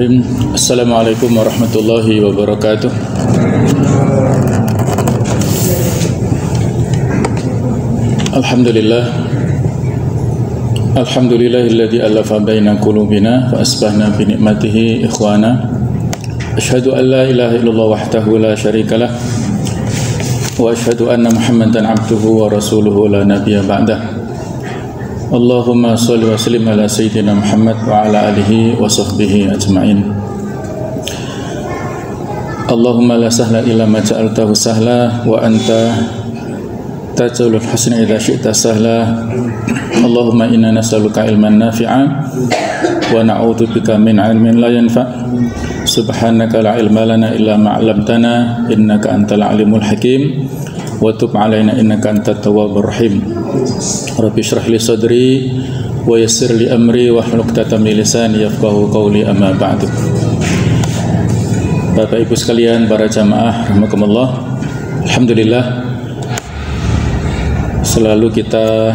Bismillahirrahmanirrahim. Assalamualaikum warahmatullahi wabarakatuh. Alhamdulillah. Alhamdulillahilladzi alafa baina qulubina wa asbahna bi ni'matihi ikhwana. Asyhadu an la ilaha illallah wahdahu la syarikalah wa asyhadu anna Muhammadan abduhu wa rasuluhu la nabiyya ba'dah. Allahumma sholli wa sallim ala sayyidina Muhammad wa ala alihi wa sahbihi ajma'in. Allahumma la sahla illa ma ja'altahu sahla wa anta taj'alul hasana idza syi'ta sahla. Allahumma inna nas'aluka ilman nafi'a wa na'udzubika min 'ilmin la yanfa'. Subhanaka la ilma lana illa ma 'allamtana innaka antal alimul hakim. Wa tub 'alaina innaka antat tawwabur rahim. Rabbi shrah li sadri wa yassir li amri wa hlul 'uqdatam min lisani yafqahu qawli amma ba'du. Bapak Ibu sekalian, para jamaah rahimakumullah. Alhamdulillah, selalu kita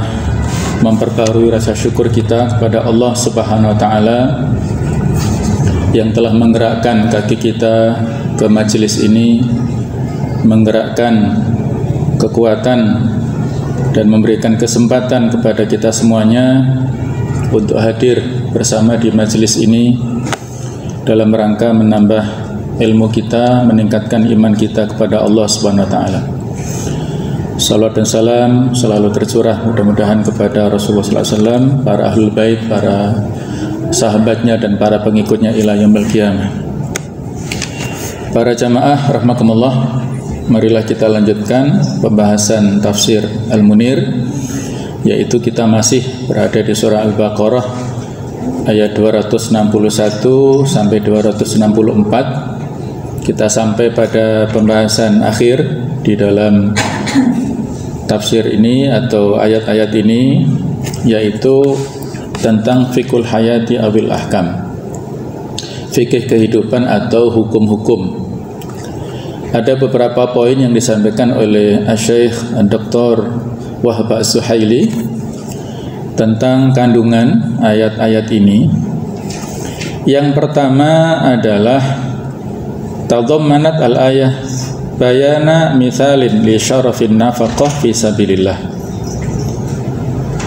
memperbarui rasa syukur kita kepada Allah Subhanahu wa taala yang telah menggerakkan kaki kita ke majelis ini, menggerakkan kekuatan dan memberikan kesempatan kepada kita semuanya untuk hadir bersama di majelis ini dalam rangka menambah ilmu kita, meningkatkan iman kita kepada Allah Subhanahu wa taala. Salawat dan salam selalu tercurah mudah-mudahan kepada Rasulullah SAW, para ahlul bait, para sahabatnya dan para pengikutnya ila yaumil qiyamah. Para jamaah rahimakumullah, marilah kita lanjutkan pembahasan tafsir Al-Munir, yaitu kita masih berada di surah Al-Baqarah ayat 261 sampai 264. Kita sampai pada pembahasan akhir di dalam tafsir ini atau ayat-ayat ini, yaitu tentang fikul hayati awil ahkam, fikih kehidupan atau hukum-hukum. Ada beberapa poin yang disampaikan oleh Syekh Dr. Wahab As-Suhaili tentang kandungan ayat-ayat ini. Yang pertama adalah tadammanat al-ayah bayana mithalin li syarafin nafaqah fi sabilillah.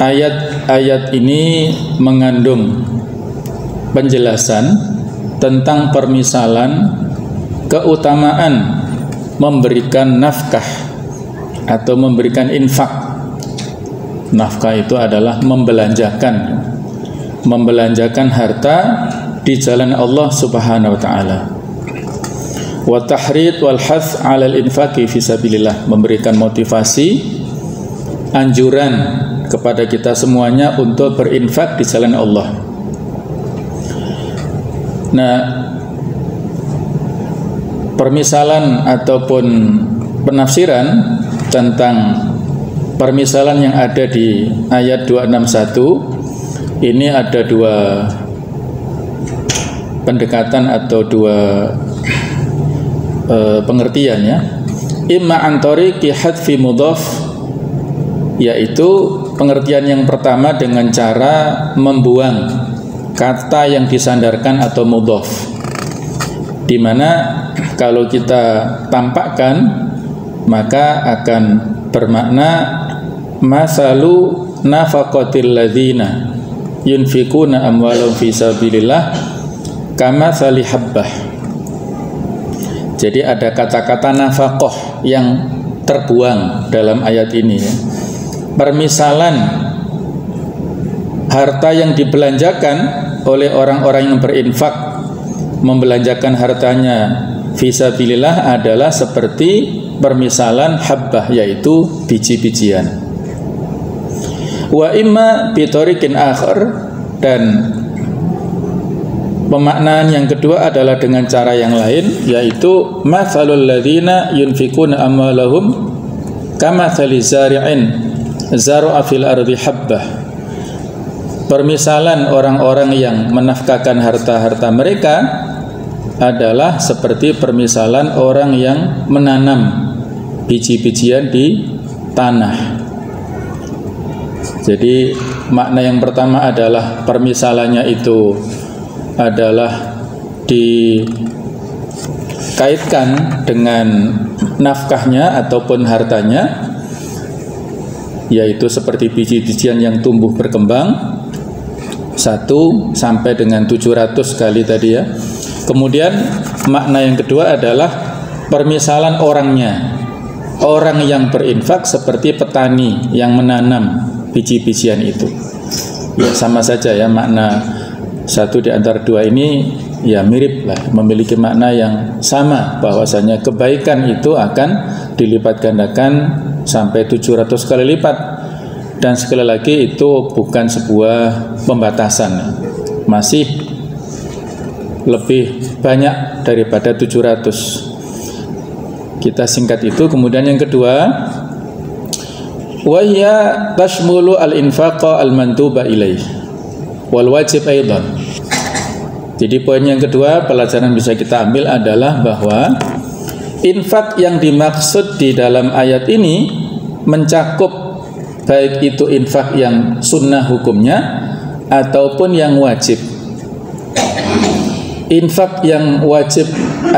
Ayat-ayat ini mengandung penjelasan tentang permisalan keutamaan memberikan nafkah atau memberikan infak. Nafkah itu adalah membelanjakan harta di jalan Allah Subhanahu wa taala. Wa tahrid wal hath 'alal infaqi fi sabilillah, memberikan motivasi, anjuran kepada kita semuanya untuk berinfak di jalan Allah. Nah, permisalan ataupun penafsiran tentang permisalan yang ada di ayat 261 ini ada dua pendekatan atau dua pengertiannya. Imma an tariqi hadfi mudhaf, yaitu pengertian yang pertama dengan cara membuang kata yang disandarkan atau mudhaf, di mana kalau kita tampakkan maka akan bermakna masalu nafaqatil ladzina yunfikuna amwalahum fi sabilillah kama sali habbah. Jadi ada kata-kata nafaqah yang terbuang dalam ayat ini, ya. Permisalan harta yang dibelanjakan oleh orang-orang yang berinfak, membelanjakan hartanya fisabilillah adalah seperti permisalan habbah, yaitu biji-bijian. Wa imma bitariqin akhar, dan pemaknaan yang kedua adalah dengan cara yang lain, yaitu mathalul ladzina yunfikuna amwalahum kamathali zari'in zar'a fil ardi habbah. Permisalan orang-orang yang menafkahkan harta-harta mereka adalah seperti permisalan orang yang menanam biji-bijian di tanah. Jadi makna yang pertama adalah permisalannya itu adalah dikaitkan dengan nafkahnya ataupun hartanya, yaitu seperti biji-bijian yang tumbuh berkembang 1 sampai dengan 700 kali tadi ya. Kemudian makna yang kedua adalah permisalan orangnya. Orang yang berinfak seperti petani yang menanam biji-bijian itu. Ya sama saja ya, makna satu di antara dua ini ya mirip lah, memiliki makna yang sama, bahwasanya kebaikan itu akan dilipat gandakan sampai 700 kali lipat. Dan sekali lagi itu bukan sebuah pembatasan, masih lebih banyak daripada 700. Kita singkat itu. Kemudian yang kedua, wa hiya tashmulu al-infaqa al-mantuba ilaih wal wajib aidan. Jadi poin yang kedua pelajaran bisa kita ambil adalah bahwa infak yang dimaksud di dalam ayat ini mencakup baik itu infak yang sunnah hukumnya ataupun yang wajib. Infak yang wajib,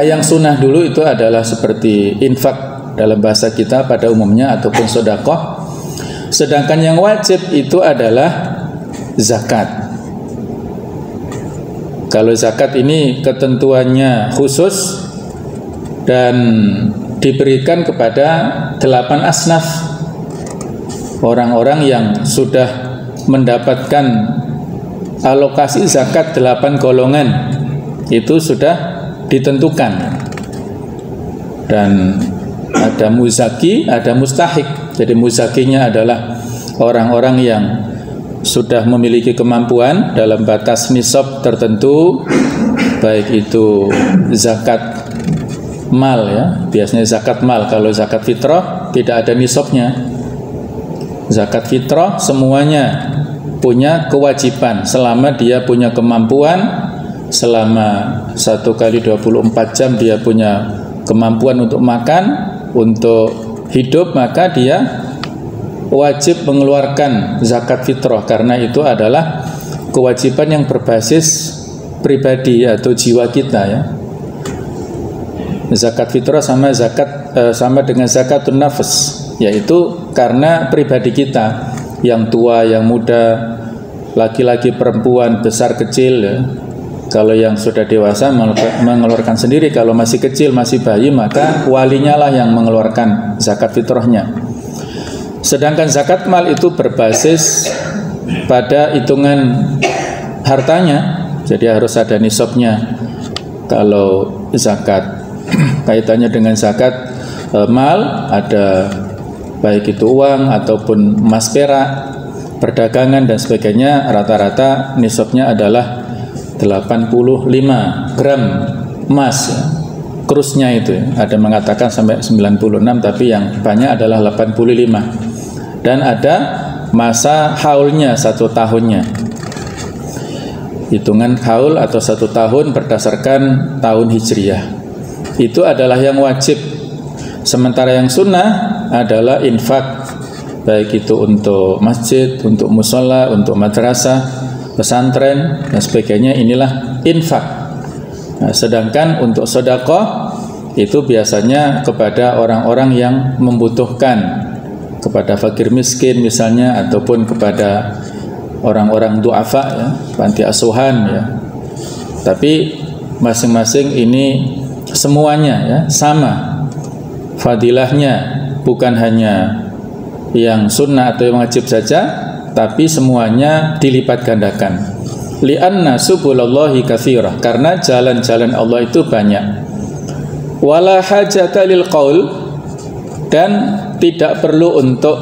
yang sunnah dulu itu adalah seperti infak dalam bahasa kita pada umumnya ataupun sedekah. Sedangkan yang wajib itu adalah zakat. Kalau zakat ini ketentuannya khusus dan diberikan kepada 8 asnaf, orang-orang yang sudah mendapatkan alokasi zakat 8 golongan itu sudah ditentukan. Dan ada muzaki, ada mustahik. Jadi muzakinya adalah orang-orang yang sudah memiliki kemampuan dalam batas nisab tertentu, baik itu zakat mal ya, biasanya zakat mal. Kalau zakat fitrah tidak ada nisabnya. Zakat fitrah semuanya punya kewajiban selama dia punya kemampuan, selama 1 kali 24 jam dia punya kemampuan untuk makan, untuk hidup, maka dia wajib mengeluarkan zakat fitrah, karena itu adalah kewajiban yang berbasis pribadi atau jiwa kita ya. Zakat fitrah sama dengan zakatun nafs, yaitu karena pribadi kita, yang tua, yang muda, laki-laki, perempuan, besar kecil ya. Kalau yang sudah dewasa mengeluarkan sendiri, kalau masih kecil, masih bayi, maka walinya lah yang mengeluarkan zakat fitrahnya. Sedangkan zakat mal itu berbasis pada hitungan hartanya, jadi harus ada nisabnya. Kalau zakat kaitannya dengan zakat mal, ada baik itu uang ataupun emas perak, perdagangan dan sebagainya, rata-rata nisabnya adalah 85 gram emas ya. Krusnya itu ya. Ada mengatakan sampai 96, tapi yang banyak adalah 85. Dan ada masa haulnya, 1 tahunnya. Hitungan haul atau 1 tahun berdasarkan tahun hijriyah. Itu adalah yang wajib. Sementara yang sunnah adalah infak, baik itu untuk masjid, untuk musola, untuk madrasah, pesantren dan sebagainya, inilah infak. Nah, sedangkan untuk sedekah itu biasanya kepada orang-orang yang membutuhkan, kepada fakir miskin misalnya, ataupun kepada orang-orang du'afa ya, panti asuhan ya. Tapi masing-masing ini semuanya ya sama fadilahnya, bukan hanya yang sunnah atau yang wajib saja, tapi semuanya dilipat gandakan. Li'anna subulallahi katsirah, karena jalan-jalan Allah itu banyak. Wala hajata lil qaul, dan tidak perlu untuk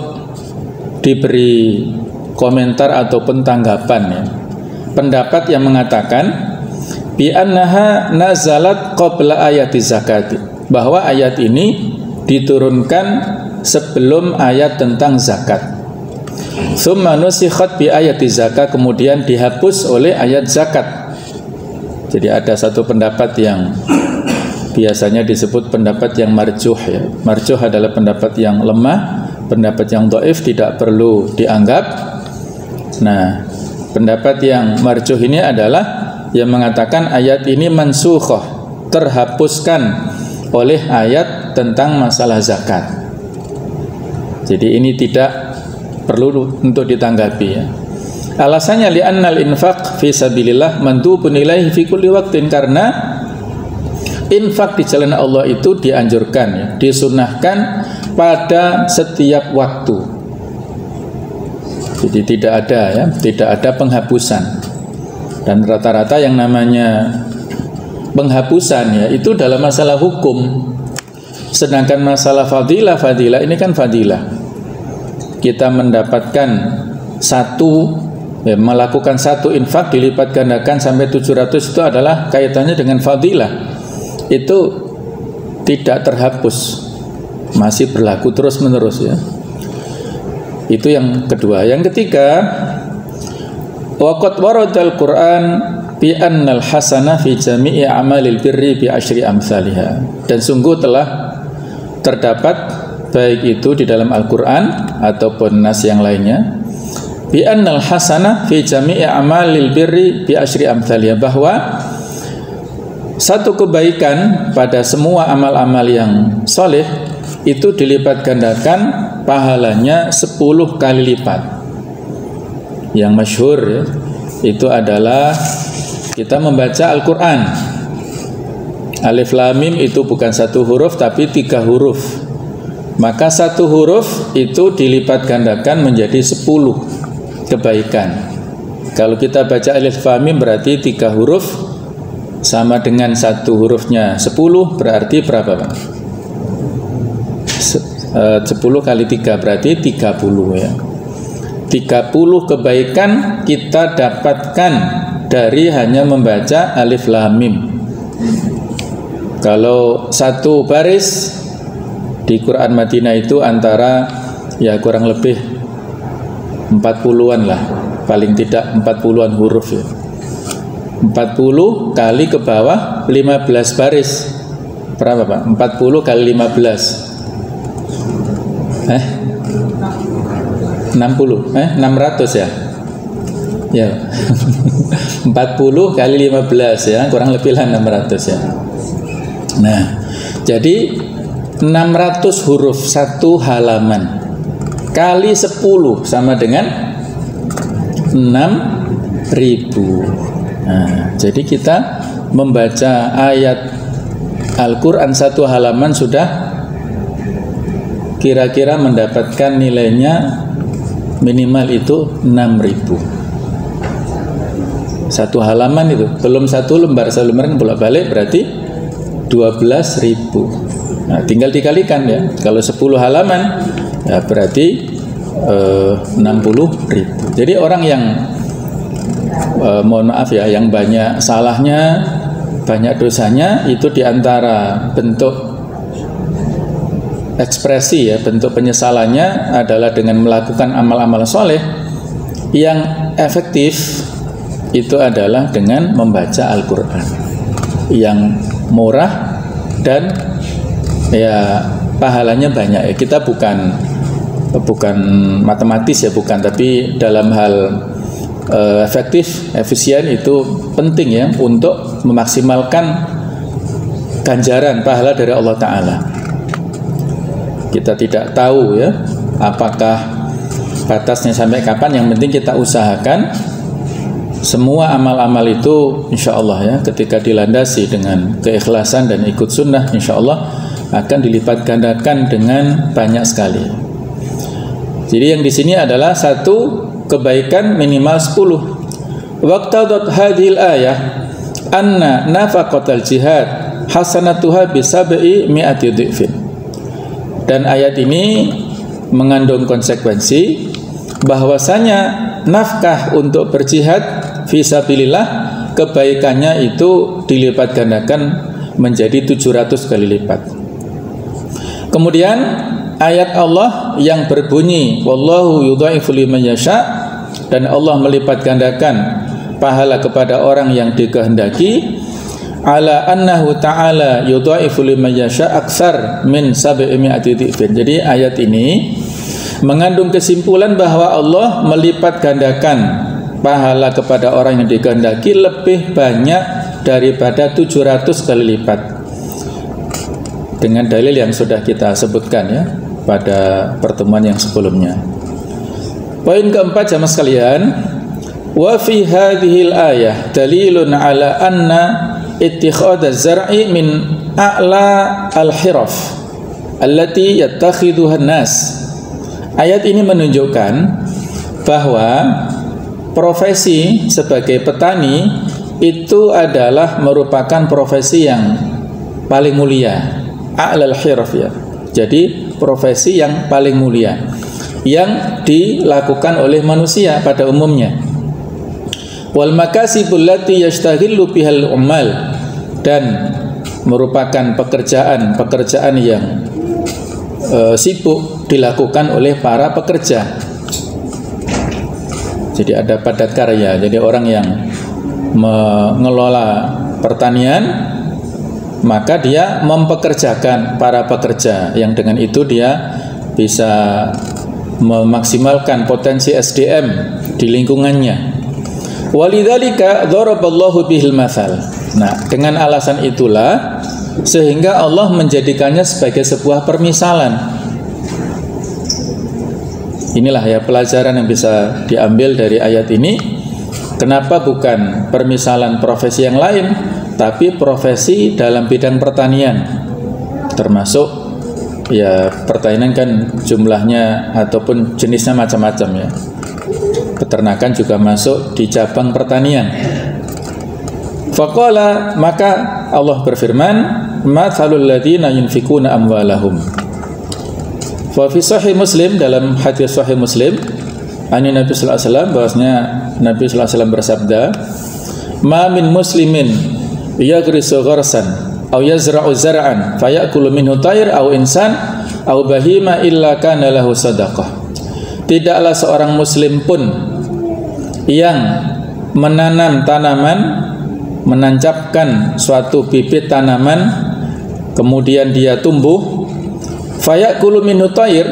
diberi komentar ataupun tanggapan ya. Pendapat yang mengatakan bi annaha nazalat qabla ayati zakati, bahwa ayat ini diturunkan sebelum ayat tentang zakat. Tsumma nusikhat bi ayati zakat, kemudian dihapus oleh ayat zakat. Jadi ada satu pendapat yang biasanya disebut pendapat yang marjuh ya. Marjuh adalah pendapat yang lemah, pendapat yang dhaif tidak perlu dianggap. Nah, pendapat yang marjuh ini adalah yang mengatakan ayat ini mansukhah, terhapuskan oleh ayat tentang masalah zakat. Jadi ini tidak perlu untuk ditanggapi ya. Alasannya li'annal infaq fi sabilillah mandubun ilaihi fi kulli waqtin, karena infak di jalan Allah itu dianjurkan ya, disunahkan pada setiap waktu. Jadi tidak ada penghapusan. Dan rata-rata yang namanya penghapusan ya itu dalam masalah hukum. Sedangkan masalah fadilah ini kan fadilah. Kita mendapatkan melakukan satu infak dilipat gandakan sampai 700, itu adalah kaitannya dengan fadilah. Itu tidak terhapus, masih berlaku terus menerus ya. Itu yang kedua. Yang ketiga, waqad waradal Qur'an bi annal hasanah fi jami'i amalil birri bi asyri amsalha. Dan sungguh telah terdapat baik itu di dalam Al-Qur'an ataupun nas yang lainnya, bi annal hasanah fi jami'i amalil birri bi asyri amsalha, bahwa satu kebaikan pada semua amal-amal yang soleh itu dilipat gandakan pahalanya 10 kali lipat. Yang masyhur ya, itu adalah kita membaca Al-Quran. Alif Lam Mim itu bukan satu huruf tapi 3 huruf. Maka satu huruf itu dilipat gandakan menjadi 10 kebaikan. Kalau kita baca Alif Lam Mim berarti 3 huruf sama dengan satu hurufnya 10, berarti berapa Pak? 10 kali 3 berarti 30 ya. 30 kebaikan kita dapatkan dari hanya membaca Alif Lam Mim. Kalau satu baris di Quran Madinah itu antara ya kurang lebih 40-an lah, paling tidak 40-an huruf ya. 40 kali ke bawah 15 baris. Berapa Pak? 40 kali 15 60 600 ya. Ya. 40 kali 15 ya, kurang lebih lah 600 ya. Nah, jadi 600 huruf satu halaman kali 10 sama dengan 6.000. Nah, jadi kita membaca ayat Al-Quran satu halaman sudah kira-kira mendapatkan nilainya minimal itu 6.000. Satu halaman itu, belum satu lembar bolak-balik berarti 12.000. Nah, tinggal dikalikan ya. Kalau 10 halaman ya berarti 60.000. Jadi orang yang mohon maaf ya, yang banyak salahnya, banyak dosanya, itu diantara bentuk ekspresi ya, bentuk penyesalannya adalah dengan melakukan amal-amal soleh. Yang efektif itu adalah dengan membaca Al-Quran yang murah dan ya pahalanya banyak ya. Kita bukan matematis ya, bukan, tapi dalam hal efektif, efisien itu penting ya untuk memaksimalkan ganjaran pahala dari Allah Ta'ala. Kita tidak tahu ya apakah batasnya sampai kapan, yang penting kita usahakan semua amal-amal itu insya Allah ya, ketika dilandasi dengan keikhlasan dan ikut sunnah, insya Allah akan dilipat gandakan dengan banyak sekali. Jadi yang di sini adalah satu kebaikan minimal 10. Waqtadat hadhil ayah anna nafaqatal jihad hasanatuha bi 700 dhifin. Dan ayat ini mengandung konsekuensi bahwasanya nafkah untuk berjihad fisabilillah kebaikannya itu dilipat gandakan menjadi 700 kali lipat. Kemudian ayat Allah yang berbunyi wallahu yudha'ifu liman yasha, dan Allah melipat gandakan pahala kepada orang yang dikehendaki, ala annahu ta'ala yudha'ifu liman yasha aksar min 700 dhifin. Jadi ayat ini mengandung kesimpulan bahwa Allah melipat gandakan pahala kepada orang yang dikehendaki lebih banyak daripada 700 kali lipat, dengan dalil yang sudah kita sebutkan ya pada pertemuan yang sebelumnya. Poin keempat jamaah sekalian, wa fi hadhil ayah dalilun ala anna ittikhadaz zar'i min a'la al-hiraf allati yattakhidhuha an-nas. Ayat ini menunjukkan bahwa profesi sebagai petani itu adalah merupakan profesi yang paling mulia, a'lal hiraf ya. Jadi profesi yang paling mulia yang dilakukan oleh manusia pada umumnya. Wal makasibul lati yastaghillu bihal ummal, dan merupakan pekerjaan yang sibuk dilakukan oleh para pekerja. Jadi ada padat karya. Jadi orang yang mengelola pertanian, maka dia mempekerjakan para pekerja yang dengan itu dia bisa memaksimalkan potensi SDM di lingkungannya. Walidzalika dzaraballahu bihil matsal. Nah, dengan alasan itulah sehingga Allah menjadikannya sebagai sebuah permisalan. Inilah ya pelajaran yang bisa diambil dari ayat ini. Kenapa bukan permisalan profesi yang lain, tapi profesi dalam bidang pertanian, termasuk ya pertanian kan jumlahnya ataupun jenisnya macam-macam ya. Peternakan juga masuk di cabang pertanian. Faqala, maka Allah berfirman, mathalul ladzina yunfikuna amwalahum. Wa fi sahih Muslim, dalam hadis sahih Muslim, ani Nabi sallallahu alaihi wasallam, bahwasanya Nabi sallallahu alaihi wasallam bersabda, ma min muslimin yaghrisu gharsan aw yazra'u zar'an fayakulu minhu tayr aw insan aw bahima illa kana lahu sadaqah. Tidaklah seorang muslim pun yang menanam tanaman, menancapkan suatu bibit tanaman, kemudian dia tumbuh, fayakulu minhu tayr.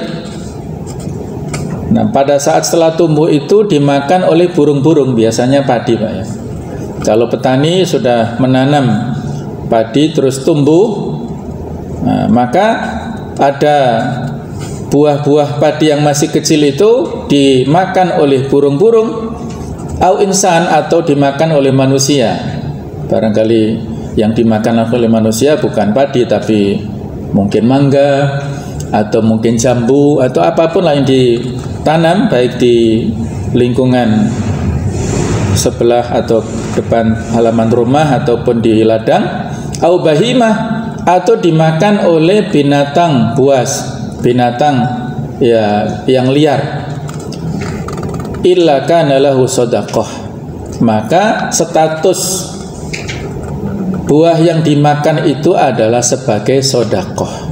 Nah, pada saat setelah tumbuh itu dimakan oleh burung-burung, biasanya padi Pak ya. Kalau petani sudah menanam padi terus tumbuh, nah, maka ada buah-buah padi yang masih kecil itu dimakan oleh burung-burung, au insan, atau dimakan oleh manusia. Barangkali yang dimakan oleh manusia bukan padi tapi mungkin mangga atau mungkin jambu atau apapun lah yang ditanam baik di lingkungan sebelah atau depan halaman rumah ataupun di ladang, au bahimah, atau dimakan oleh binatang buas, binatang ya yang liar. Illa kana lahu shadaqah, maka status buah yang dimakan itu adalah sebagai sedekah.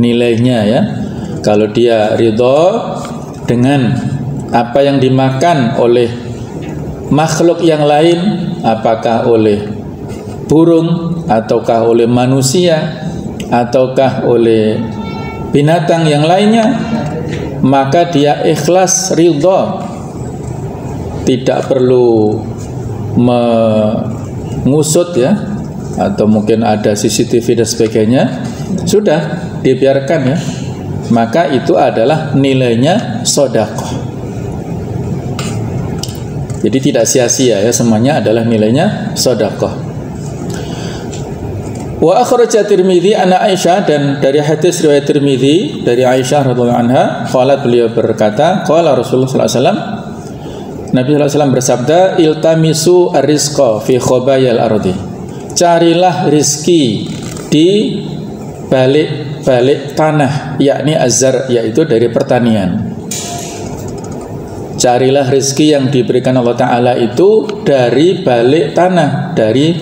Nilainya ya, kalau dia ridho dengan apa yang dimakan oleh makhluk yang lain, apakah oleh burung ataukah oleh manusia ataukah oleh binatang yang lainnya, maka dia ikhlas ridho, tidak perlu mengusut ya, atau mungkin ada CCTV dan sebagainya, sudah dibiarkan ya, maka itu adalah nilainya sedekah. Jadi tidak sia-sia ya, semuanya adalah nilainya sedekah. Wa akhraja Tirmidzi ana Aisyah, dan dari hadis riwayat Tirmidzi dari Aisyah radhiyallahu anha, qalat, beliau berkata, qala Rasulullah sallallahu alaihi wasallam, Nabi sallallahu alaihi wasallam bersabda, iltamisu ar-rizqa fi khobayal ardi. Carilah rizki di balik-balik tanah, yakni azhar, yaitu dari pertanian. Carilah rizki yang diberikan Allah Ta'ala itu dari balik tanah, dari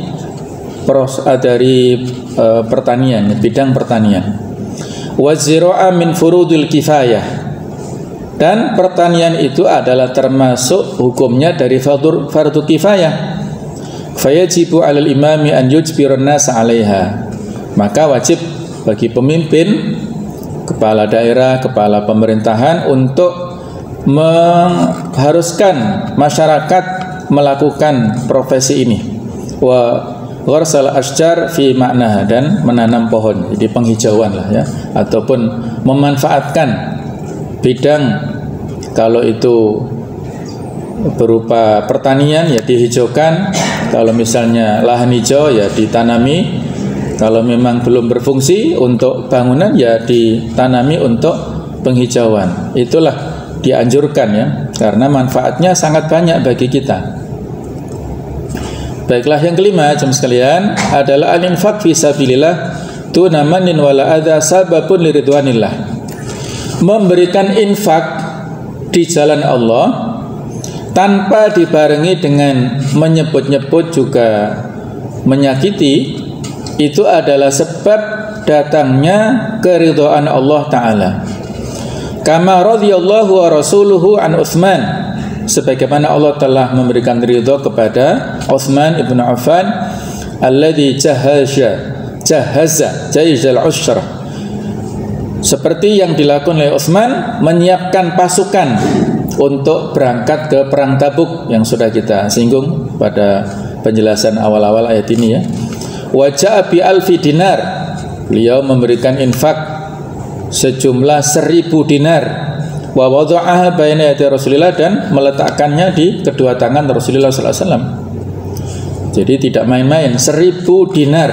pertanian, bidang pertanian. Wazira'a min furudil kifayah, dan pertanian itu adalah termasuk hukumnya dari fardu kifayah. Fayajibu 'alal imami an yujbirun nas 'alaiha, maka wajib bagi pemimpin, kepala daerah, kepala pemerintahan untuk mengharuskan masyarakat melakukan profesi ini. Wa gharsal asjar fi maknaha, dan menanam pohon, jadi penghijauan lah ya, ataupun memanfaatkan bidang, kalau itu berupa pertanian ya dihijaukan, kalau misalnya lahan hijau ya ditanami, kalau memang belum berfungsi untuk bangunan ya ditanami untuk penghijauan. Itulah dianjurkan ya, karena manfaatnya sangat banyak bagi kita. Baiklah, yang kelima jemaah sekalian adalah al-infaq fi sabilillah tuna manin wala adza sababun liridwanillah. Memberikan infak di jalan Allah tanpa dibarengi dengan menyebut-nyebut juga menyakiti, itu adalah sebab datangnya keridhaan Allah Ta'ala. Kama radhiyallahu wa rasuluhu an Utsman, sebagaimana Allah telah memberikan ridha kepada Utsman ibn Affan, alladzi jahaza jaizal usra, seperti yang dilakukan oleh Utsman, menyiapkan pasukan untuk berangkat ke perang Tabuk yang sudah kita singgung pada penjelasan awal-awal ayat ini ya. Wa ja'a bi alfi dinar, beliau memberikan infak sejumlah 1000 dinar. Wa wada'aha baina yadi Rasulillah, dan meletakkannya di kedua tangan Rasulullah sallallahu alaihi wasallam. Jadi tidak main-main, 1000 dinar.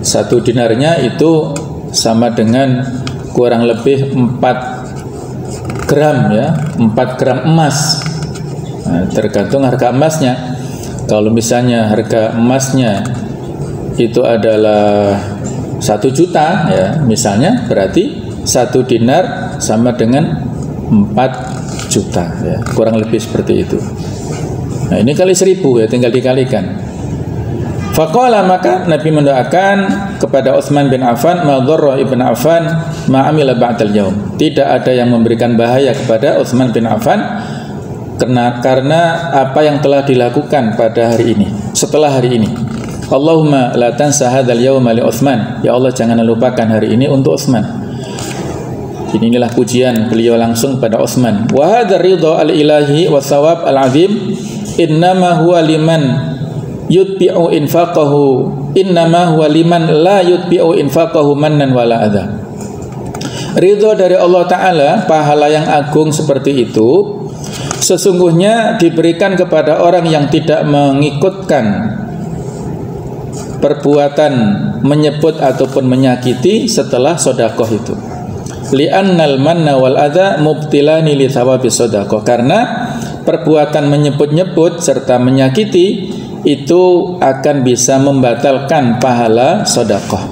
Satu dinarnya itu sama dengan kurang lebih 4 gram ya, 4 gram emas. Nah, tergantung harga emasnya. Kalau misalnya harga emasnya itu adalah 1 juta ya, misalnya, berarti 1 dinar sama dengan 4 juta ya, kurang lebih seperti itu. Nah, ini kali 1000 ya, tinggal dikalikan. Faqala, maka Nabi mendoakan kepada Utsman bin Affan, ma dharra ibn Affan ma amila ba'dal yaum. Tidak ada yang memberikan bahaya kepada Utsman bin Affan karena apa yang telah dilakukan pada hari ini, setelah hari ini. Allahumma la tansa hadzal yauma li Utsman. Ya Allah, jangan lupakan hari ini untuk Utsman. Inilah pujian beliau langsung pada Utsman. Wa hadzal ridha al-ilahi wa thawab al-azim innama huwa liman yutbi'u infaqahu, innama huwa liman la yutbi'u infaqahu mannan wala adza. Ridha dari Allah Ta'ala, pahala yang agung seperti itu sesungguhnya diberikan kepada orang yang tidak mengikutkan perbuatan menyebut ataupun menyakiti setelah sedekah itu. Li'annal manna wal adza mubtilani li thawabi sedekah, karena perbuatan menyebut-nyebut serta menyakiti itu akan bisa membatalkan pahala sedekah.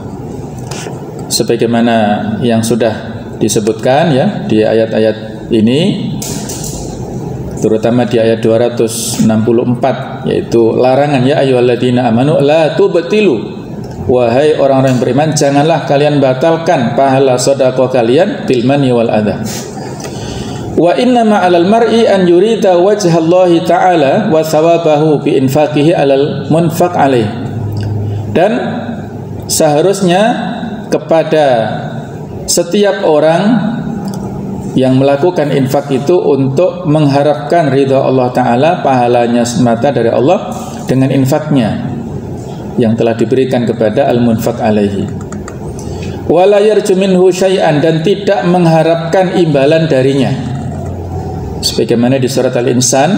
Sebagaimana yang sudah disebutkan ya di ayat-ayat ini, terutama di ayat 264, yaitu larangan, ya ayyuhalladzina amanu la tubtilu, wahai orang-orang yang beriman, janganlah kalian batalkan pahala sedekah kalian bil manni wal adza. Wa inna ma'alal mar'i an yurida wajhallahi ta'ala wa thawabahu bi infaqihi 'alal munfaq alaih. Dan seharusnya kepada setiap orang yang melakukan infak itu untuk mengharapkan ridha Allah Ta'ala, pahalanya semata dari Allah dengan infaknya yang telah diberikan kepada al-munfaq alaihi. Wala yarju minhu syai'an, dan tidak mengharapkan imbalan darinya. Sebagaimana di surat Al-Insan,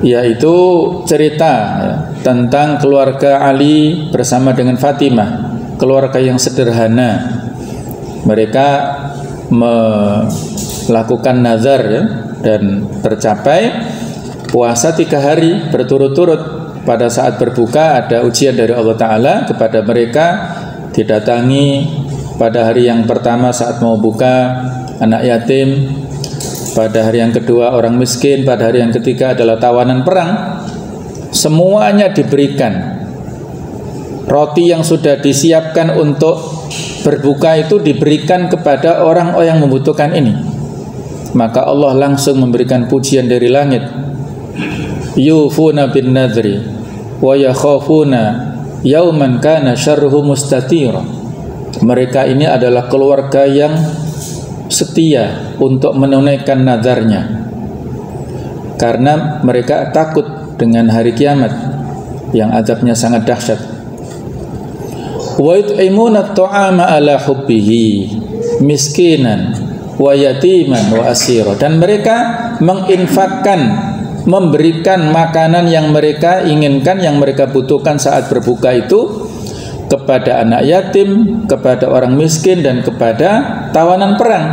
yaitu cerita tentang keluarga Ali bersama dengan Fatimah, keluarga yang sederhana. Mereka melakukan nazar ya, dan tercapai puasa 3 hari berturut-turut. Pada saat berbuka ada ujian dari Allah Ta'ala kepada mereka, didatangi pada hari yang pertama saat mau buka anak yatim, pada hari yang kedua orang miskin, pada hari yang ketiga adalah tawanan perang. Semuanya diberikan. Roti yang sudah disiapkan untuk berbuka itu diberikan kepada orang yang membutuhkan ini. Maka Allah langsung memberikan pujian dari langit. Yufuna bin nadri wa yakhafuna yauman kana syarruhu mustatira. Mereka ini adalah keluarga yang setia untuk menunaikan nazarnya, karena mereka takut dengan hari kiamat yang azabnya sangat dahsyat. Wa yut'imuna at-ta'ama ala hubbihi miskinan wa yatiman wa asira, dan mereka menginfakkan, memberikan makanan yang mereka inginkan, yang mereka butuhkan saat berbuka itu kepada anak yatim, kepada orang miskin, dan kepada tawanan perang.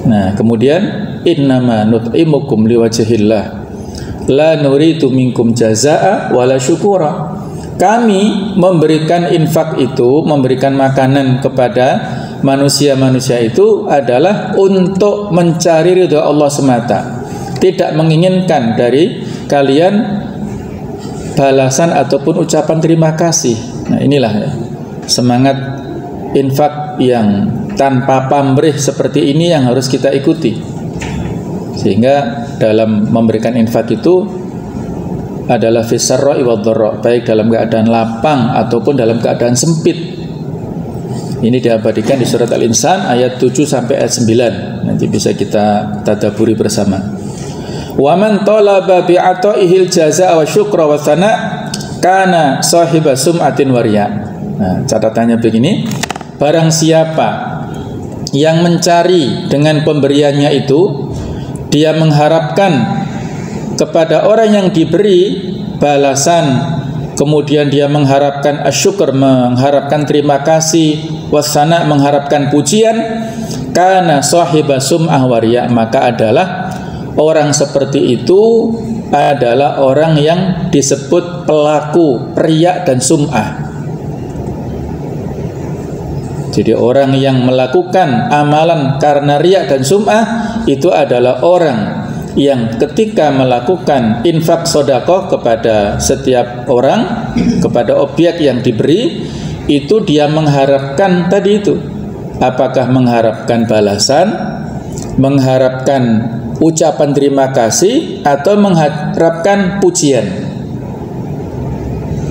Nah, kemudian innama nut'imukum liwajhillah la nuridu minkum jazaa'a wala syukura. Kami memberikan infak itu, memberikan makanan kepada manusia-manusia itu adalah untuk mencari ridha Allah semata, tidak menginginkan dari kalian balasan ataupun ucapan terima kasih. Nah, inilah ya, semangat infak yang tanpa pamrih seperti ini yang harus kita ikuti. Sehingga dalam memberikan infak itu adalah fisarra'i wadh-dharra, baik dalam keadaan lapang ataupun dalam keadaan sempit. Ini diabadikan di surat Al-Insan ayat 7 sampai ayat 9. Nanti bisa kita tadabburi bersama. Wa man talaba bi'ata'ihil jazaa'a wa syukra wa thana' kana sahiba sum'atin wa riya'. Nah, catatannya begini, barang siapa yang mencari dengan pemberiannya itu, dia mengharapkan kepada orang yang diberi balasan, kemudian dia mengharapkan asyukur, mengharapkan terima kasih, wasana, mengharapkan pujian, kana sahiba sum'ah wa riya', maka adalah orang seperti itu adalah orang yang disebut pelaku riya dan sum'ah. Jadi orang yang melakukan amalan karena riya dan sum'ah itu adalah orang yang ketika melakukan infak sedekah kepada setiap orang, kepada objek yang diberi, itu dia mengharapkan tadi itu, apakah mengharapkan balasan, mengharapkan ucapan terima kasih, atau mengharapkan pujian.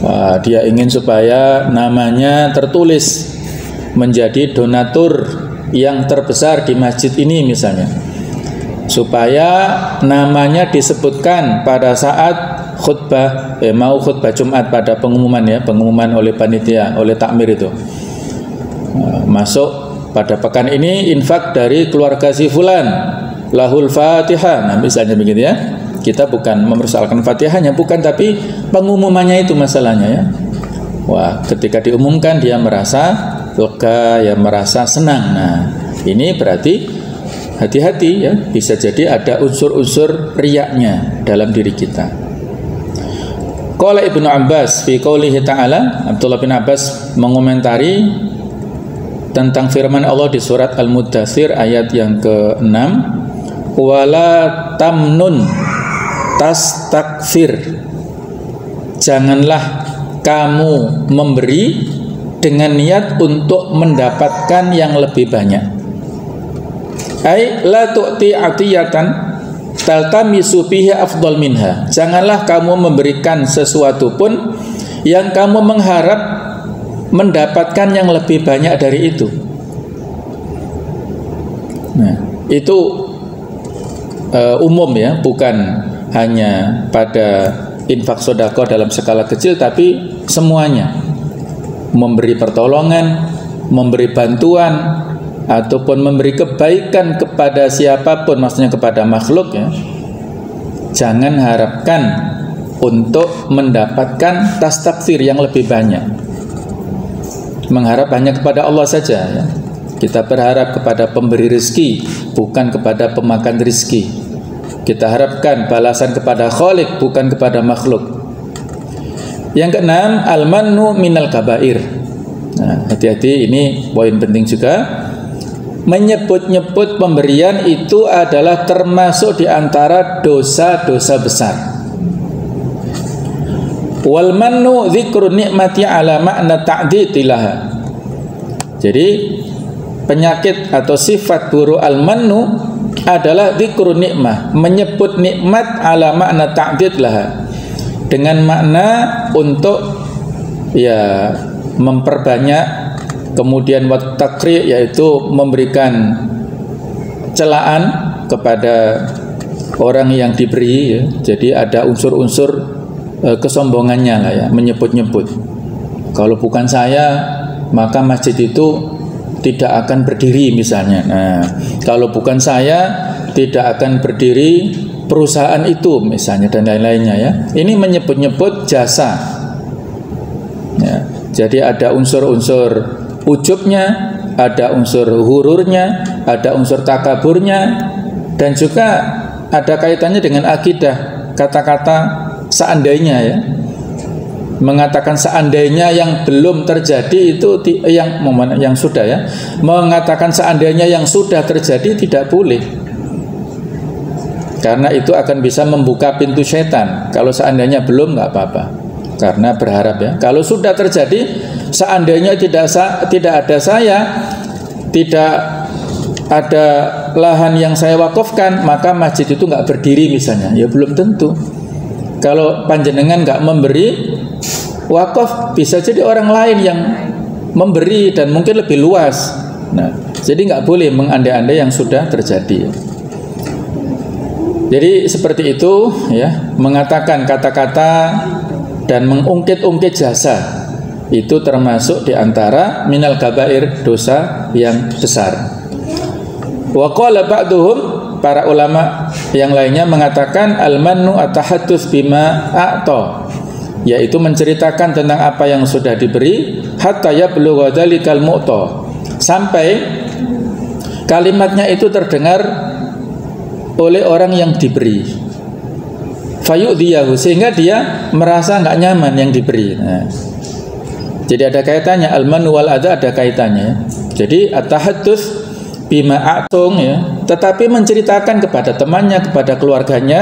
Wah, dia ingin supaya namanya tertulis menjadi donatur yang terbesar di masjid ini misalnya, supaya namanya disebutkan pada saat khutbah, mau khutbah Jumat pada pengumuman ya, pengumuman oleh panitia, oleh takmir itu. Masuk pada pekan ini infak dari keluarga si fulan, lahul Fatihah. Nah, misalnya begitu ya. Kita bukan mempersoalkan Fatihahnya, bukan, tapi pengumumannya itu masalahnya ya. Wah, ketika diumumkan dia merasa lega, ya merasa senang. Nah, ini berarti hati-hati ya, bisa jadi ada unsur-unsur riyaknya dalam diri kita. Qala Ibnu Abbas fi qoulihi ta'ala, Abdullah bin Abbas mengomentari tentang firman Allah di surat Al-Muddatsir ayat yang ke-6, wala tamnun tastakfir, janganlah kamu memberi dengan niat untuk mendapatkan yang lebih banyak. Ai la tu'ti atiyatan taltamisu fiha afdal minha, janganlah kamu memberikan sesuatu pun yang kamu mengharap mendapatkan yang lebih banyak dari itu. Nah, itu umum ya, bukan hanya pada infak sedekah dalam skala kecil, tapi semuanya. Memberi pertolongan, memberi bantuan, ataupun memberi kebaikan kepada siapapun, maksudnya kepada makhluk ya, jangan harapkan untuk mendapatkan tastakfir yang lebih banyak. Mengharap hanya kepada Allah saja ya. Kita berharap kepada pemberi rezeki, bukan kepada pemakan rezeki. Kita harapkan balasan kepada Khalik, bukan kepada makhluk. Yang keenam, al-mannu minal kabair. Nah, hati-hati, ini poin penting juga. Menyebut-nyebut pemberian itu adalah termasuk di antara dosa-dosa besar. Wal mannu dzikru ni'mati ala makna ta'ditilaha. Jadi penyakit atau sifat buruk al-mannu adalah dzikru nikmah, menyebut nikmat ala makna ta'ditilaha, dengan makna untuk ya memperbanyak, kemudian wat takri, yaitu memberikan celaan kepada orang yang diberi, ya. Jadi ada unsur-unsur kesombongannya lah ya, menyebut-nyebut. Kalau bukan saya, maka masjid itu tidak akan berdiri misalnya. Nah, kalau bukan saya, tidak akan berdiri perusahaan itu misalnya, dan lain-lainnya ya. Ini menyebut-nyebut jasa. Ya, jadi ada unsur-unsur ujubnya, ada unsur hururnya, ada unsur takaburnya, dan juga ada kaitannya dengan akidah. Kata-kata seandainya ya, mengatakan seandainya yang belum terjadi itu yang sudah ya, mengatakan seandainya yang sudah terjadi tidak boleh, karena itu akan bisa membuka pintu setan. Kalau seandainya belum nggak apa-apa, karena berharap ya. Kalau sudah terjadi, seandainya tidak ada saya, tidak ada lahan yang saya wakafkan, maka masjid itu nggak berdiri misalnya. Ya belum tentu. Kalau panjenengan nggak memberi wakaf, bisa jadi orang lain yang memberi dan mungkin lebih luas. Nah, jadi nggak boleh mengandai-andai yang sudah terjadi. Jadi seperti itu ya, mengatakan kata-kata dan mengungkit-ungkit jasa itu termasuk diantara minal kabair, dosa yang besar. Wa qala ba'duhum, para ulama yang lainnya mengatakan al-mannu at-tahaddus bima a'ta, yaitu menceritakan tentang apa yang sudah diberi, hatta yablugha dzalikal mu'ta, sampai kalimatnya itu terdengar oleh orang yang diberi, fayu'diyahu, sehingga dia merasa nggak nyaman yang diberi. Nah, jadi ada kaitannya, al-mannu wal adza ada kaitannya. Jadi at-tahaddus bima a'tung ya, tetapi menceritakan kepada temannya, kepada keluarganya,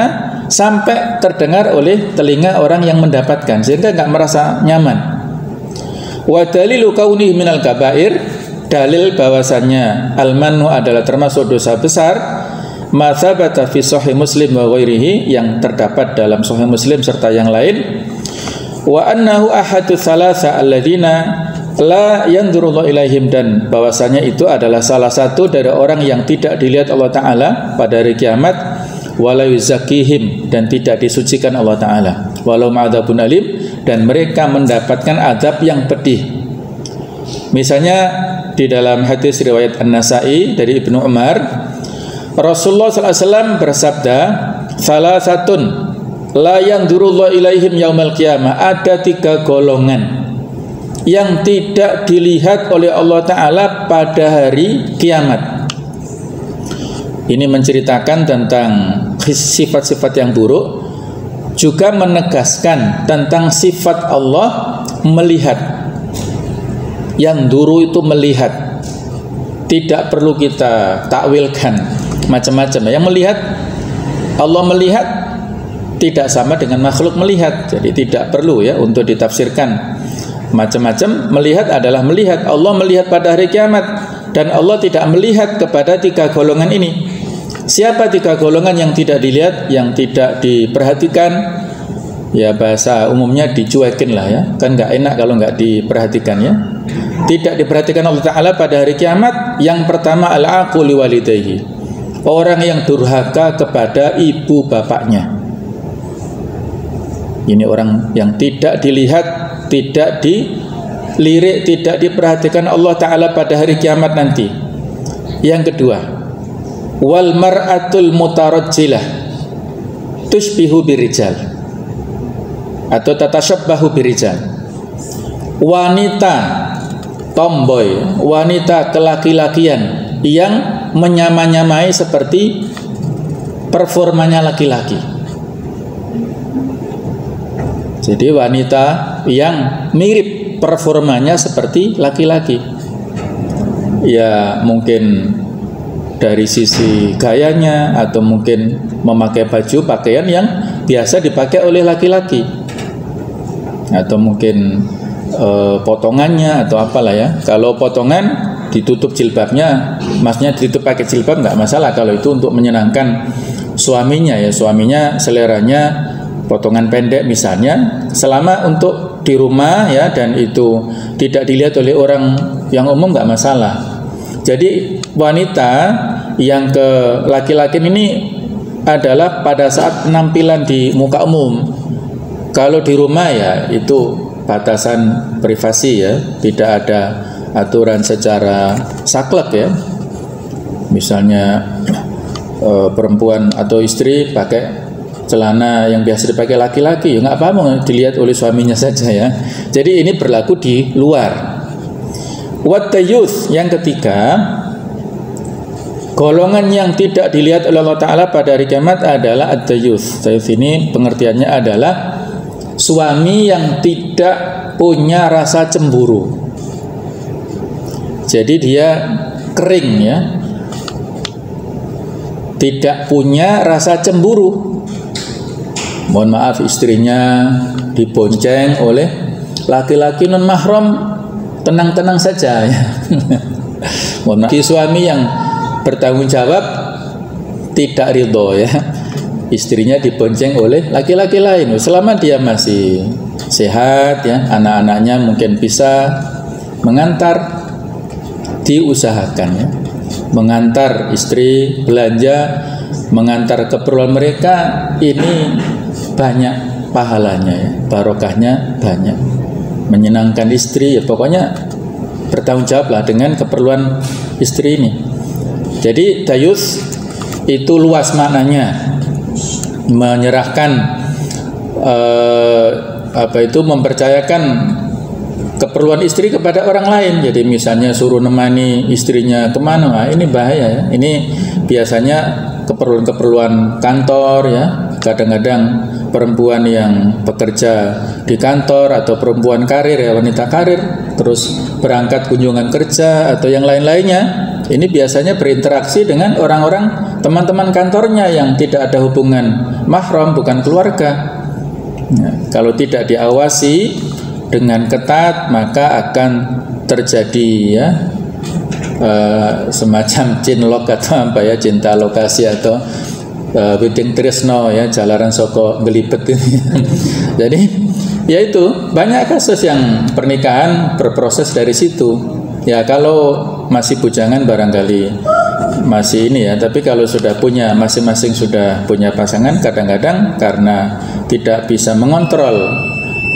sampai terdengar oleh telinga orang yang mendapatkan, sehingga nggak merasa nyaman. Wa dalilu kaunihi minal kabair, dalil bahwasannya al-mannu adalah termasuk dosa besar, ma tsabata fi sahih Muslim wa ghairihi, yang terdapat dalam sahih Muslim serta yang lain. Wa annahu ahadu tsalasa alladzina la yanzurullahu ilaihim, dan bahwasanya itu adalah salah satu dari orang yang tidak dilihat Allah Ta'ala pada hari kiamat, wala yuzakkihim, dan tidak disucikan Allah Ta'ala, walau ma'adzabun alim, dan mereka mendapatkan azab yang pedih. Misalnya di dalam hadis riwayat An-Nasa'i dari Ibnu Umar, Rasulullah SAW bersabda, salasatun la yanzurullahu ilaihim yaumal qiyamah, ada 3 golongan yang tidak dilihat oleh Allah Ta'ala pada hari kiamat. Ini menceritakan tentang sifat-sifat yang buruk, juga menegaskan tentang sifat Allah melihat. Yang duru itu melihat, tidak perlu kita takwilkan macam-macam. Yang melihat, Allah melihat tidak sama dengan makhluk melihat, jadi tidak perlu ya untuk ditafsirkan macam-macam. Melihat adalah melihat. Allah melihat pada hari kiamat, dan Allah tidak melihat kepada 3 golongan ini. Siapa 3 golongan yang tidak dilihat, yang tidak diperhatikan? Ya bahasa umumnya dicuekin lah ya, kan nggak enak kalau nggak diperhatikan ya. Tidak diperhatikan Allah Ta'ala pada hari kiamat. Yang pertama al-aqu liwalidayhi, orang yang durhaka kepada ibu bapaknya. Ini orang yang tidak dilihat, tidak dilirik, tidak diperhatikan Allah Ta'ala pada hari kiamat nanti. Yang kedua, wal mar'atul mutarajjilah tushbihu birijal atau tatashabbahu birijal, wanita tomboy, wanita kelaki-lakian yang menyamai-nyamai seperti performanya laki-laki. Jadi wanita yang mirip performanya seperti laki-laki. Ya mungkin dari sisi gayanya, atau mungkin memakai baju pakaian yang biasa dipakai oleh laki-laki, atau mungkin potongannya atau apalah ya. Kalau potongan ditutup jilbabnya, maksudnya ditutup pakai jilbab nggak masalah kalau itu untuk menyenangkan suaminya ya. Suaminya seleranya potongan pendek misalnya, selama untuk di rumah ya, dan itu tidak dilihat oleh orang yang umum nggak masalah. Jadi wanita yang ke laki-laki ini adalah pada saat penampilan di muka umum. Kalau di rumah ya itu batasan privasi ya, tidak ada aturan secara saklek ya. Misalnya perempuan atau istri pakai celana yang biasa dipakai laki-laki, ya nggak apa-apa, dilihat oleh suaminya saja ya. Jadi ini berlaku di luar. Wat-tayyuth, yang ketiga, golongan yang tidak dilihat oleh Allah Ta'ala pada hari kiamat adalah at-tayyuth. Tayyuth ini pengertiannya adalah suami yang tidak punya rasa cemburu. Jadi dia kering ya, tidak punya rasa cemburu. Mohon maaf, istrinya dibonceng oleh laki-laki non mahram, tenang-tenang saja ya. Mohon maaf, suami yang bertanggung jawab tidak ridho ya, istrinya dibonceng oleh laki-laki lain. Selama dia masih sehat ya, anak-anaknya mungkin bisa mengantar, diusahakan ya, mengantar istri belanja, mengantar keperluan mereka, ini banyak pahalanya ya, barokahnya banyak, menyenangkan istri ya, pokoknya bertanggung jawablah dengan keperluan istri ini. Jadi tayyuth itu luas maknanya, menyerahkan mempercayakan keperluan istri kepada orang lain. Jadi misalnya suruh nemani istrinya kemana, nah, ini bahaya ya. Ini biasanya keperluan kantor ya, kadang-kadang perempuan yang bekerja di kantor atau perempuan karir ya, wanita karir, terus berangkat kunjungan kerja atau yang lain-lainnya, ini biasanya berinteraksi dengan orang-orang teman-teman kantornya yang tidak ada hubungan mahram, bukan keluarga. Nah, kalau tidak diawasi dengan ketat, maka akan terjadi ya semacam cinlok atau apa ya, cinta lokasi atau Widing Trisno ya, jalaran soko gelibet ini. Jadi ya itu banyak kasus yang pernikahan berproses dari situ ya. Kalau masih bujangan barangkali masih ini ya, tapi kalau sudah punya, masing-masing sudah punya pasangan, kadang-kadang karena tidak bisa mengontrol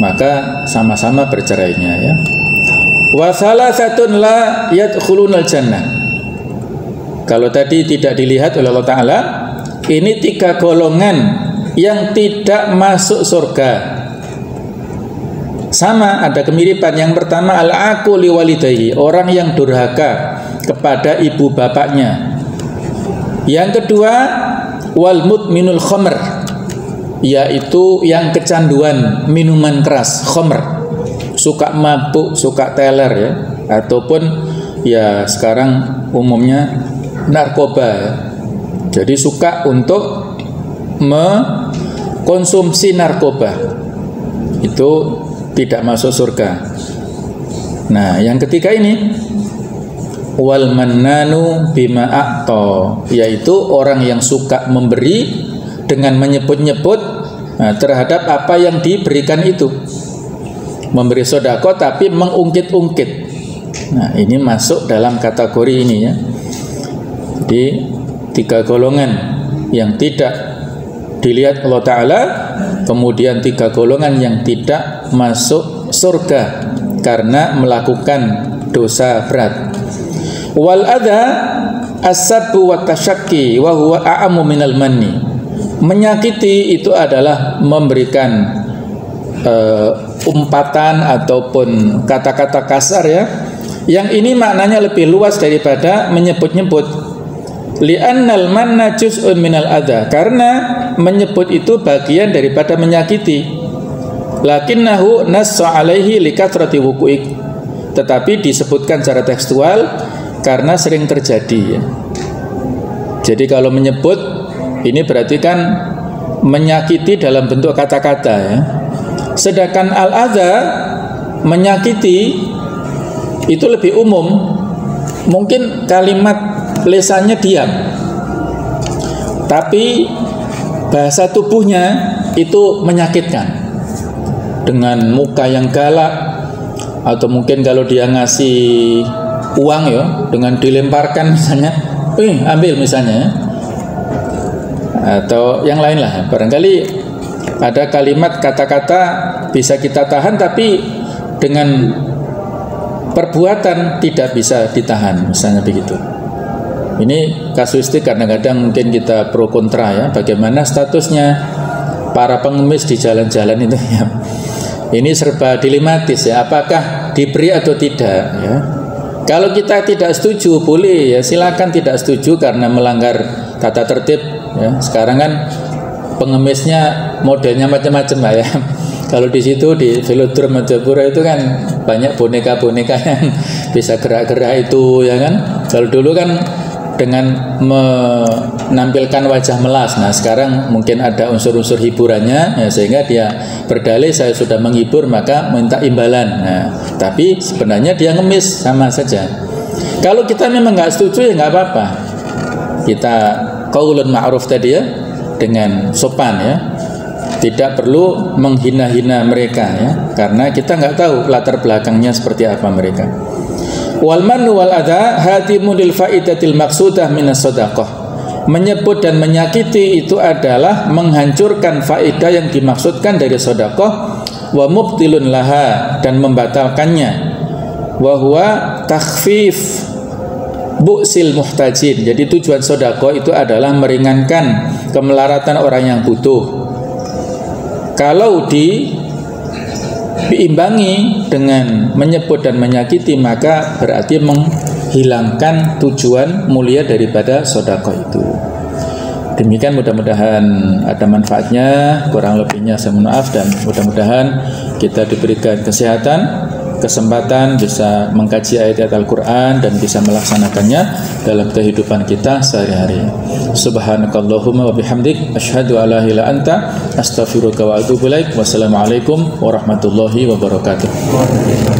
maka sama-sama bercerainya ya. Wa salasatun la yadkhulunal jannah. Kalau tadi tidak dilihat oleh Allah Ta'ala, ini 3 golongan yang tidak masuk surga. Sama, ada kemiripan. Yang pertama, al-aqu li walidayhi, orang yang durhaka kepada ibu bapaknya. Yang kedua, wal mudminul khamr, yaitu yang kecanduan minuman keras, khamr, suka mabuk, suka teler ya, ataupun ya sekarang umumnya narkoba ya. Jadi suka untuk mengkonsumsi narkoba, itu tidak masuk surga. Nah, yang ketiga ini wal mannanu bima a'ta, yaitu orang yang suka memberi dengan menyebut-nyebut terhadap apa yang diberikan itu. Memberi sedekah tapi mengungkit-ungkit. Nah, ini masuk dalam kategori ini ya. Jadi 3 golongan yang tidak dilihat Allah Ta'ala, kemudian 3 golongan yang tidak masuk surga karena melakukan dosa berat. Wal adha as-sabbu wa tasyakki wa huwa a'amu minal manni. Menyakiti itu adalah memberikan umpatan ataupun kata-kata kasar ya. Yang ini maknanya lebih luas daripada menyebut-nyebut. Li'annal manna juz'un minal adha, karena menyebut itu bagian daripada menyakiti. Lakinnahu nassa alaihi likathrati wuqu'ik, tetapi disebutkan secara tekstual karena sering terjadi ya. Jadi kalau menyebut ini berarti kan menyakiti dalam bentuk kata-kata ya. Sedangkan al-adha, menyakiti, itu lebih umum. Mungkin kalimat lesannya diam, tapi bahasa tubuhnya itu menyakitkan, dengan muka yang galak, atau mungkin kalau dia ngasih uang ya, dengan dilemparkan misalnya, ambil misalnya ya. atau yang lain lah. Barangkali ada kalimat kata-kata bisa kita tahan tapi dengan perbuatan tidak bisa ditahan, misalnya begitu. Ini kasuistik, kadang-kadang mungkin kita pro kontra ya, bagaimana statusnya para pengemis di jalan-jalan itu ya. Ini serba dilematis ya, apakah diberi atau tidak ya. Kalau kita tidak setuju boleh ya, silakan tidak setuju karena melanggar tata tertib ya. Sekarang kan pengemisnya modelnya macam-macam lah ya. Kalau di situ di Velodrome Jayapura itu kan banyak boneka-boneka yang bisa gerak-gerak itu ya kan. Kalau dulu kan dengan menampilkan wajah melas. Nah sekarang mungkin ada unsur-unsur hiburannya ya, sehingga dia berdalih saya sudah menghibur maka minta imbalan. Nah tapi sebenarnya dia ngemis, sama saja. Kalau kita memang nggak setuju ya nggak apa-apa, kita qaulun ma'ruf tadi ya, dengan sopan ya, tidak perlu menghina-hina mereka ya, karena kita nggak tahu latar belakangnya seperti apa mereka. Wal mannu wal adha hatimun lil faidatil maqsudah minas shadaqah. Menyebut dan menyakiti itu adalah menghancurkan faedah yang dimaksudkan dari sedekah, wa mubtilun laha, dan membatalkannya, wa huwa takhfif bu'sil muhtajin. Jadi tujuan sedekah itu adalah meringankan kemelaratan orang yang butuh. Kalau diimbangi dengan menyebut dan menyakiti, maka berarti menghilangkan tujuan mulia daripada sedekah itu. Demikian, mudah-mudahan ada manfaatnya. Kurang lebihnya saya mohon maaf, dan mudah-mudahan kita diberikan kesehatan, kesempatan bisa mengkaji ayat-ayat Al-Quran dan bisa melaksanakannya dalam kehidupan kita sehari-hari. Subhanakallahumma wa bihamdik, asyhadu an la ilaha illa anta, astaghfiruka wa atubu ilaik. Wassalamualaikum warahmatullahi wabarakatuh.